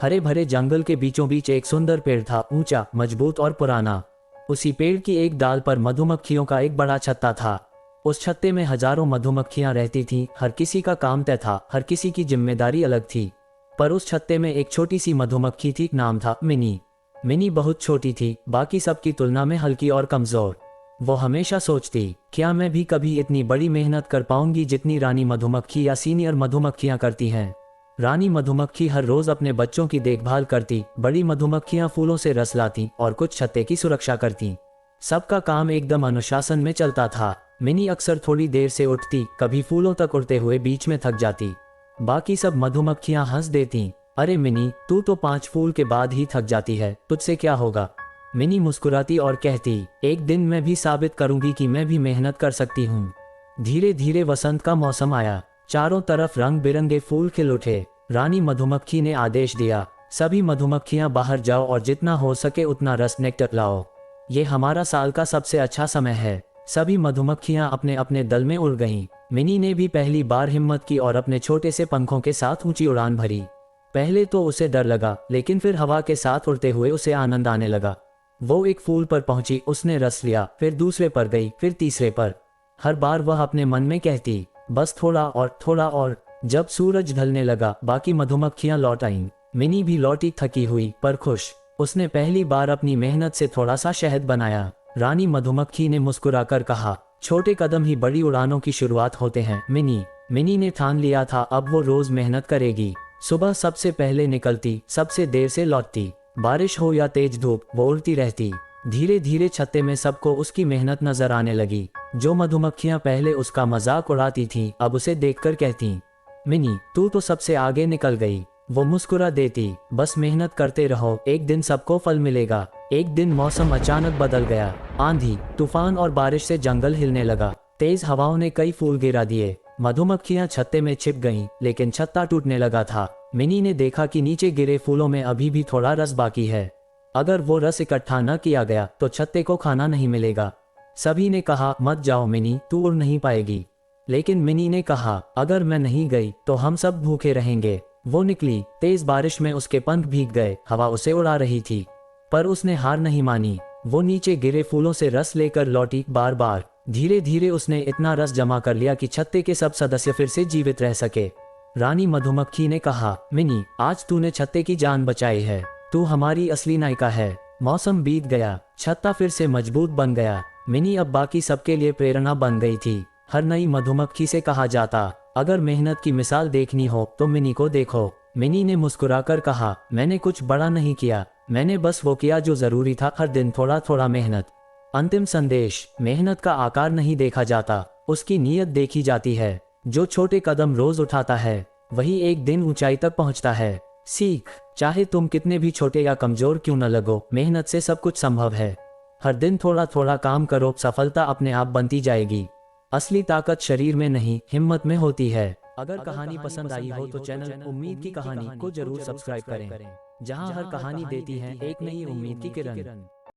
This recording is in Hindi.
हरे भरे जंगल के बीचों बीच एक सुंदर पेड़ था, ऊंचा, मजबूत और पुराना। उसी पेड़ की एक डाल पर मधुमक्खियों का एक बड़ा छत्ता था। उस छत्ते में हजारों मधुमक्खियां रहती थीं, हर किसी का काम तय था, हर किसी की जिम्मेदारी अलग थी। पर उस छत्ते में एक छोटी सी मधुमक्खी थी, नाम था मिनी। मिनी बहुत छोटी थी, बाकी सबकी तुलना में हल्की और कमजोर। वो हमेशा सोचती, क्या मैं भी कभी इतनी बड़ी मेहनत कर पाऊंगी जितनी रानी मधुमक्खी या सीनियर मधुमक्खियां करती हैं। रानी मधुमक्खी हर रोज अपने बच्चों की देखभाल करती, बड़ी मधुमक्खियां फूलों से रस लाती और कुछ छत्ते की सुरक्षा करती। सबका काम एकदम अनुशासन में चलता था। मिनी अक्सर थोड़ी देर से उठती, कभी फूलों तक उड़ते हुए बीच में थक जाती। बाकी सब मधुमक्खियां हंस देती, अरे मिनी, तू तो 5 फूल के बाद ही थक जाती है, तुझसे क्या होगा। मिनी मुस्कुराती और कहती, एक दिन मैं भी साबित करूंगी कि मैं भी मेहनत कर सकती हूँ। धीरे धीरे वसंत का मौसम आया, चारों तरफ रंग बिरंगे फूल खिल उठे। रानी मधुमक्खी ने आदेश दिया, सभी मधुमक्खियां बाहर जाओ और जितना हो सके उतना रस नेक्टर लाओ। ये हमारा साल का सबसे अच्छा समय है। सभी मधुमक्खियां अपने अपने दल में उड़ गईं। मिनी ने भी पहली बार हिम्मत की और अपने छोटे से पंखों के साथ ऊंची उड़ान भरी। पहले तो उसे डर लगा, लेकिन फिर हवा के साथ उड़ते हुए उसे आनंद आने लगा। वो एक फूल पर पहुंची, उसने रस लिया, फिर दूसरे पर गई, फिर तीसरे पर। हर बार वह अपने मन में कहती, बस थोड़ा और, थोड़ा और। जब सूरज ढलने लगा, बाकी मधुमक्खियां लौट आईं। मिनी भी लौटी, थकी हुई पर खुश। उसने पहली बार अपनी मेहनत से थोड़ा सा शहद बनाया। रानी मधुमक्खी ने मुस्कुराकर कहा, छोटे कदम ही बड़ी उड़ानों की शुरुआत होते हैं मिनी। मिनी ने ठान लिया था, अब वो रोज मेहनत करेगी। सुबह सबसे पहले निकलती, सबसे देर से लौटती। बारिश हो या तेज धूप, वो उड़ती रहती। धीरे धीरे छत्ते में सबको उसकी मेहनत नजर आने लगी। जो मधुमक्खियां पहले उसका मजाक उड़ाती थीं, अब उसे देखकर कहती, मिनी, तू तो सबसे आगे निकल गई। वो मुस्कुरा देती, बस मेहनत करते रहो, एक दिन सबको फल मिलेगा। एक दिन मौसम अचानक बदल गया। आंधी, तूफान और बारिश से जंगल हिलने लगा। तेज हवाओं ने कई फूल गिरा दिए। मधुमक्खियां छत्ते में छिप गईं, लेकिन छत्ता टूटने लगा था। मिनी ने देखा कि नीचे गिरे फूलों में अभी भी थोड़ा रस बाकी है। अगर वो रस इकट्ठा न किया गया तो छत्ते को खाना नहीं मिलेगा। सभी ने कहा, मत जाओ मिनी, तू उड़ नहीं पाएगी। लेकिन मिनी ने कहा, अगर मैं नहीं गई तो हम सब भूखे रहेंगे। वो निकली, तेज बारिश में उसके पंख भीग गए, हवा उसे उड़ा रही थी। पर उसने हार नहीं मानी। वो नीचे गिरे फूलों से रस लेकर लौटी, बार बार। धीरे धीरे उसने इतना रस जमा कर लिया कि छत्ते के सब सदस्य फिर से जीवित रह सके। रानी मधुमक्खी ने कहा, मिनी, आज तूने छत्ते की जान बचाई है। तू हमारी असली नायिका है। मौसम बीत गया, छत्ता फिर से मजबूत बन गया। मिनी अब बाकी सबके लिए प्रेरणा बन गई थी। हर नई मधुमक्खी से कहा जाता, अगर मेहनत की मिसाल देखनी हो तो मिनी को देखो। मिनी ने मुस्कुराकर कहा, मैंने कुछ बड़ा नहीं किया, मैंने बस वो किया जो जरूरी था, हर दिन थोड़ा थोड़ा मेहनत। अंतिम संदेश, मेहनत का आकार नहीं देखा जाता, उसकी नीयत देखी जाती है। जो छोटे कदम रोज उठाता है, वही एक दिन ऊंचाई तक पहुंचता है। सीख, चाहे तुम कितने भी छोटे या कमजोर क्यों न लगो, मेहनत से सब कुछ संभव है। हर दिन थोड़ा थोड़ा काम करो, सफलता अपने आप बनती जाएगी। असली ताकत शरीर में नहीं, हिम्मत में होती है। अगर कहानी पसंद आई हो तो चैनल उम्मीद की कहानी को जरूर सब्सक्राइब करें, जहां हर कहानी देती है एक नई उम्मीद की किरण।